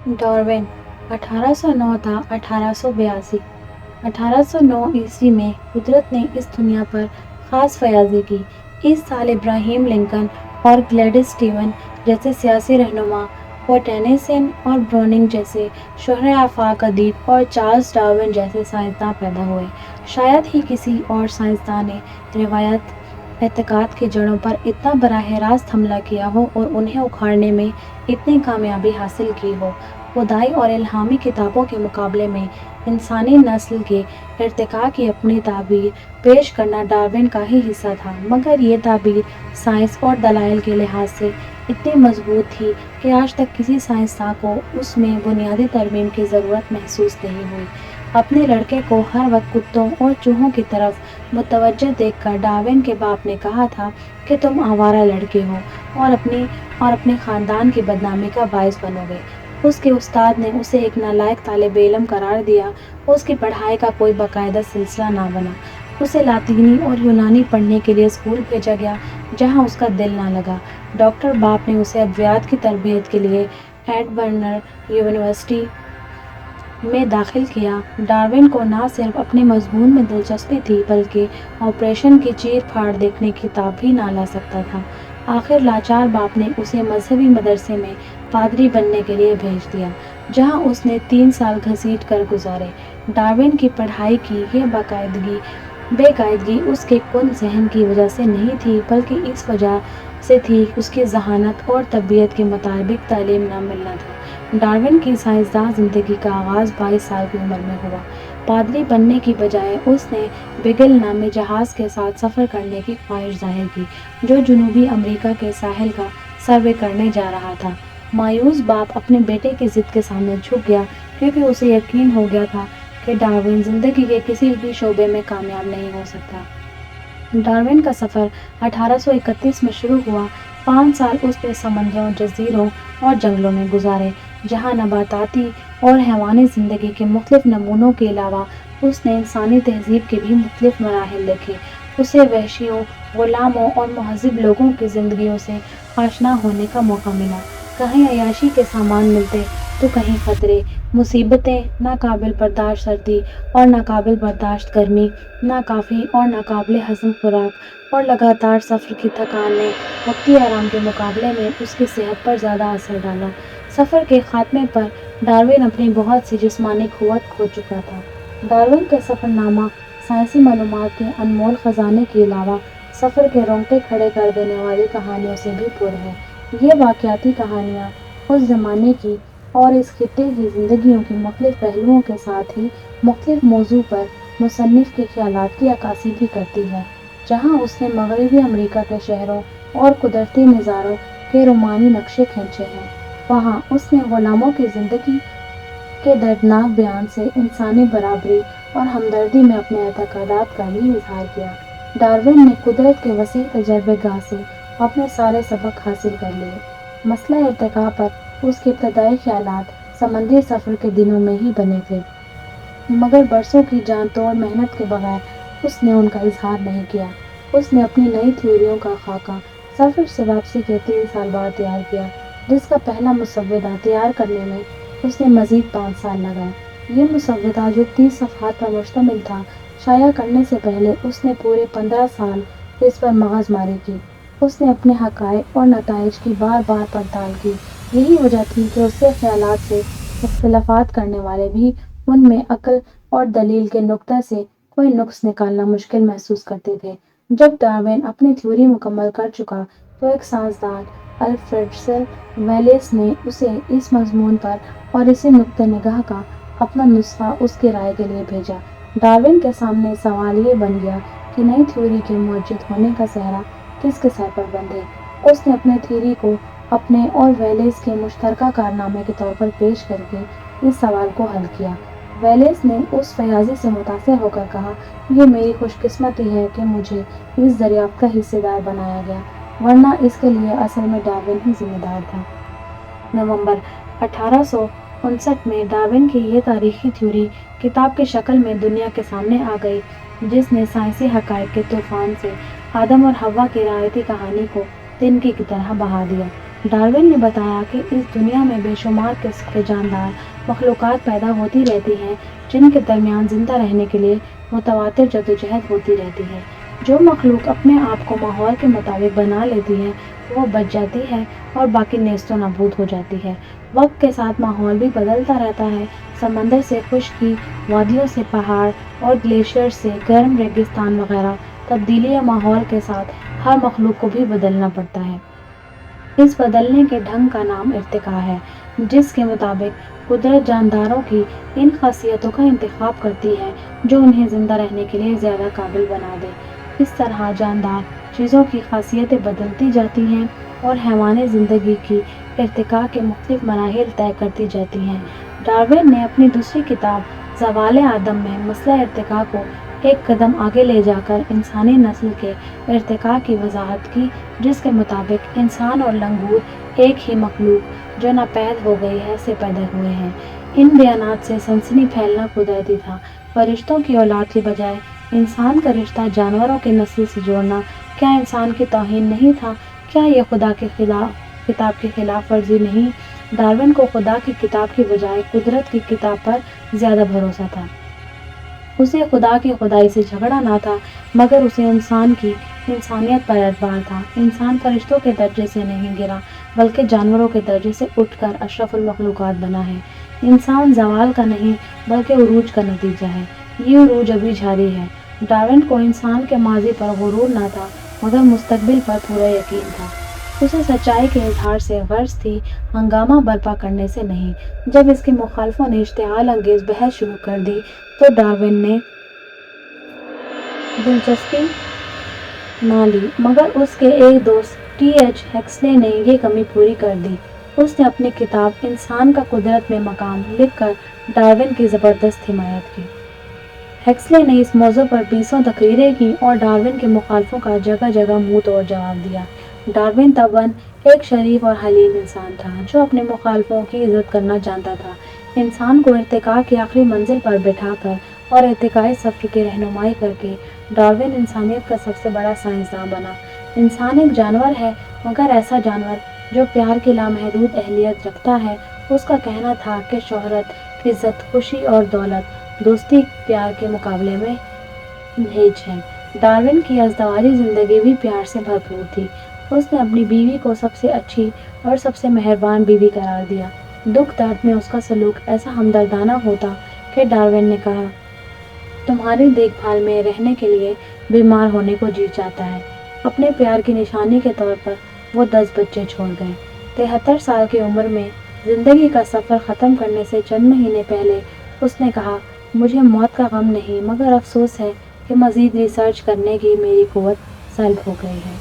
Darwin 1809 تا 1882۔ 1809 عیسوی میں قدرت نے اس دنیا پر خاص فیاضی کی۔ اس سال ابراہیم لنکن اور گلیڈس اسٹیون جیسے سیاسی رہنما، اور ٹینیسن اور براؤننگ جیسے شہرۂ آفاق ادیب، اور چارلس ڈارون جیسے سائنسداں پیدا ہوئے۔ شاید ہی کسی اور سائنسداں نے روایت اعتقاد کی جڑوں پر اتنا براہ راست حملہ کیا ہو اور انہیں اکھاڑنے میں اتنی کامیابی حاصل کی ہو۔ خدائی اور الہامی کتابوں کے مقابلے میں انسانی نسل کے ارتقاء کی اپنی تعبیر پیش کرنا ڈارون کا ہی حصہ تھا، مگر یہ تعبیر سائنس اور دلائل کے لحاظ سے اتنی مضبوط تھی کہ آج تک کسی سائنسداں کو اس میں بنیادی ترمیم کی ضرورت محسوس نہیں ہوئی۔ اپنے لڑکے کو ہر وقت کتوں اور چوہوں کی طرف متوجہ دیکھ کر ڈارون کے باپ نے کہا تھا کہ تم آوارہ لڑکے ہو اور اپنے خاندان کی بدنامی کا باعث بنو گے۔ اس کے استاد نے اسے ایک نالائق طالب علم قرار دیا۔ اس کی پڑھائی کا کوئی باقاعدہ سلسلہ نہ بنا۔ اسے لاطینی اور یونانی پڑھنے کے لیے اسکول بھیجا گیا، جہاں اس کا دل نہ لگا۔ ڈاکٹر باپ نے اسے ادویات کی تربیت کے لیے ایڈنبرگ یونیورسٹی میں داخل کیا۔ ڈارون کو نہ صرف اپنے مضمون میں دلچسپی تھی، بلکہ آپریشن کی چیر پھاڑ دیکھنے کی تاب بھی نہ لا سکتا تھا۔ آخر لاچار باپ نے اسے مذہبی مدرسے میں پادری بننے کے لیے بھیج دیا، جہاں اس نے 3 سال گھسیٹ کر گزارے۔ ڈارون کی پڑھائی کی یہ بے قاعدگی اس کے کند ذہن کی وجہ سے نہیں تھی، بلکہ اس وجہ سے تھی اس کی ذہانت اور طبیعت کے مطابق تعلیم نہ ملنا تھا۔ ڈارون کی سائنسداں زندگی کا آغاز 22 سال کی عمر میں ہوا۔ پادری بننے کی بجائے اس نے بیگل نامی جہاز کے ساتھ سفر کرنے کی خواہش ظاہر کی، جو جنوبی امریکا کے ساحل کا سروے کرنے جا رہا تھا۔ مایوس باپ اپنے بیٹے کی ضد کے سامنے جھک گیا، کیونکہ اسے یقین ہو گیا تھا کہ ڈارون زندگی کے کسی بھی شعبے میں کامیاب نہیں ہو سکتا۔ ڈارون کا سفر 1831 میں شروع ہوا۔ 5 سال اس نے سمندروں، جزیروں اور جنگلوں میں گزارے، جہاں نباتاتی اور حیوانی زندگی کے مختلف نمونوں کے علاوہ اس نے انسانی تہذیب کے بھی مختلف مراحل دیکھے۔ اسے وحشیوں، غلاموں اور مہذب لوگوں کی زندگیوں سے آشنا ہونے کا موقع ملا۔ کہیں عیاشی کے سامان ملتے تو کہیں خطرے، مصیبتیں، ناقابل برداشت سردی اور ناقابل برداشت گرمی، ناکافی اور ناقابل ہضم خوراک، اور لگاتار سفر کی تھکان نے وقتی آرام کے مقابلے میں اس کی صحت پر زیادہ اثر ڈالا۔ سفر کے خاتمے پر ڈارون اپنی بہت سی جسمانی قوت کھو چکا تھا۔ ڈارون کا سفر نامہ سائنسی معلومات کے انمول خزانے کے علاوہ سفر کے رونگٹے کھڑے کر دینے والی کہانیوں سے بھی پر ہے۔ یہ واقعاتی کہانیاں اس زمانے کی اور اس خطے کی زندگیوں کے مختلف پہلوؤں کے ساتھ ہی مختلف موضوع پر مصنف کے خیالات کی عکاسی بھی کرتی ہے۔ جہاں اس نے مغربی امریکہ کے شہروں اور قدرتی نظاروں کے رومانی نقشے کھینچے ہیں، وہاں اس نے غلاموں کی زندگی کے دردناک بیان سے انسانی برابری اور ہمدردی میں اپنے اعتقادات کا بھی اظہار کیا۔ ڈارون نے قدرت کے وسیع تجربے گاہ سے اپنے سارے سبق حاصل کر لیے۔ مسئلہ ارتقاء پر اس کے ابتدائی خیالات سمندری سفر کے دنوں میں ہی بنے تھے، مگر برسوں کی جان توڑ محنت کے بغیر اس نے ان کا اظہار نہیں کیا۔ اس نے اپنی نئی تھیوریوں کا خاکہ سفر سے واپسی کے 3 سال بعد تیار کیا، جس کا پہلا مسودہ تیار کرنے میں اس نے مزید 5 سال لگائے۔ یہ مسودہ، جو 30 صفحات پر مشتمل تھا، شائع کرنے سے پہلے اس نے پورے 15 سال اس پر مغز ماری کی۔ اس نے اپنے حقائق اور نتائج کی بار بار پڑتال کی۔ یہی وجہ تھی کہ اس کے خیالات سے اختلافات کرنے والے بھی ان میں عقل اور دلیل کے نقطہ سے کوئی نقص نکالنا مشکل محسوس کرتے تھے۔ جب ڈارون اپنی تھیوری مکمل کر چکا تو ایک سائنسدان، الفریڈس ویلیس نے اسے اس مضمون پر اور اسی نقطہ نگاہ کا اپنا نسخہ اس کی رائے کے لیے بھیجا۔ ڈارون کے سامنے سوال یہ بن گیا کہ نئی تھیوری کے موجود ہونے کا سہرا کس کے سر پر بندھے۔ اس نے اپنی تھیوری کو اپنے اور ویلیس کے مشترکہ کارنامے کے طور پر پیش کر کے اس سوال کو حل کیا۔ ویلیس نے اس فیاضی سے متاثر ہو کر کہا، یہ میری خوش قسمتی ہے کہ مجھے اس دریافت کا حصہ دار بنایا گیا، ورنہ اس کے لیے اصل میں ڈارون ہی ذمہ دار تھا۔ نومبر 1859 میں ڈارون کی یہ تاریخی تھیوری کتاب کی شکل میں دنیا کے سامنے آ گئی، جس نے سائنسی حقائق کے طوفان سے آدم اور حوا کی روایتی کہانی کو تنکے کی طرح بہا دیا۔ ڈارون نے بتایا کہ اس دنیا میں بے شمار قسم کے جاندار مخلوقات پیدا ہوتی رہتی ہیں جن کے درمیان زندہ رہنے کے لیے متواتر جدوجہد ہوتی رہتی ہے۔ جو مخلوق اپنے آپ کو ماحول کے مطابق بنا لیتی ہے وہ بچ جاتی ہے اور باقی نیست و نابود ہو جاتی ہے۔ وقت کے ساتھ ماحول بھی بدلتا رہتا ہے۔ سمندر سے خشکی، وادیوں سے پہاڑ اور گلیشیئر سے گرم ریگستان وغیرہ تبدیلی یا ماحول کے ساتھ ہر مخلوق کو بھی بدلنا پڑتا ہے۔ اس بدلنے کے ڈھنگ کا نام ارتقاء ہے، جس کے مطابق قدرت جانداروں کی ان خاصیتوں کا انتخاب کرتی ہے جو انہیں زندہ رہنے کے لیے زیادہ قابل بنا دے۔ اس طرح جاندار چیزوں کی خاصیتیں بدلتی جاتی ہیں اور حیوانی زندگی کی ارتقاء کے مختلف مراحل طے کرتی جاتی ہیں۔ ڈارون نے اپنی دوسری کتاب زوال آدم میں مسئلہ ارتقاء کو ایک قدم آگے لے جا کر انسانی نسل کے ارتقاء کی وضاحت کی، جس کے مطابق انسان اور لنگور ایک ہی مخلوق جو ناپید ہو گئی ہے سے پیدا ہوئے ہیں۔ ان بیانات سے سنسنی پھیلنا قدرتی تھا۔ فرشتوں کی اولاد کی بجائے انسان کا رشتہ جانوروں کی نسل سے جوڑنا کیا انسان کی توہین نہیں تھا؟ کیا یہ خدا کے کتاب کی خلاف ورزی نہیں؟ ڈارون کو خدا کی کتاب کی بجائے قدرت کی کتاب پر زیادہ بھروسہ تھا۔ اسے خدا کی خدائی سے جھگڑا نہ تھا، مگر اسے انسان کی انسانیت پر اعتبار تھا۔ انسان فرشتوں کے درجے سے نہیں گرا بلکہ جانوروں کے درجے سے اٹھ کر اشرف المخلوقات بنا ہے۔ انسان زوال کا نہیں بلکہ عروج کا نتیجہ ہے۔ یہ عروج ابھی جاری ہے۔ ڈارون کو انسان کے ماضی پر غرور نہ تھا مگر مستقبل پر پورا یقین تھا۔ اسے سچائی کے اظہار سے غرض تھی، ہنگامہ برپا کرنے سے نہیں۔ جب اس کے مخالفوں نے اشتعال انگیز بحث شروع کر دی تو ڈارون نے دلچسپی نہ لی، مگر اس کے ایک دوست ٹی ایچ ہیکسلے نے یہ کمی پوری کر دی۔ اس نے اپنی کتاب انسان کا قدرت میں مقام لکھ کر ڈارون کی زبردست حمایت کی۔ ہیکسلے نے اس موضوع پر 20 تقریریں کی اور ڈارون کے مخالفوں کا جگہ جگہ منہ توڑ جواب دیا۔ ڈارون طبعاً ایک شریف اور حلیم انسان تھا جو اپنے مخالفوں کی عزت کرنا جانتا تھا۔ انسان کو ارتقاء کی آخری منزل پر بٹھا کر اور ارتقائی سفر کی رہنمائی کر کے ڈارون انسانیت کا سب سے بڑا سائنسداں بنا۔ انسان ایک جانور ہے مگر ایسا جانور جو پیار کی لامحدود اہلیت رکھتا ہے۔ اس کا کہنا تھا کہ شہرت، عزت، خوشی اور دولت دوستی پیار کے مقابلے میں ہیچ ہے۔ ڈارون کی ازدواجی زندگی بھی پیار سے بھرپور تھی۔ اس نے اپنی بیوی کو سب سے اچھی اور سب سے مہربان بیوی قرار دیا۔ دکھ درد میں اس کا سلوک ایسا ہمدردانہ ہوتا کہ ڈارون نے کہا، تمہاری دیکھ بھال میں رہنے کے لیے بیمار ہونے کو جی چاہتا ہے۔ اپنے پیار کی نشانی کے طور پر وہ 10 بچے چھوڑ گئے۔ 73 سال کی عمر میں زندگی کا سفر ختم کرنے سے چند مہینے پہلے اس نے کہا، مجھے موت کا غم نہیں مگر افسوس ہے کہ مزید ریسرچ کرنے کی میری قوت سلب ہو گئی ہے۔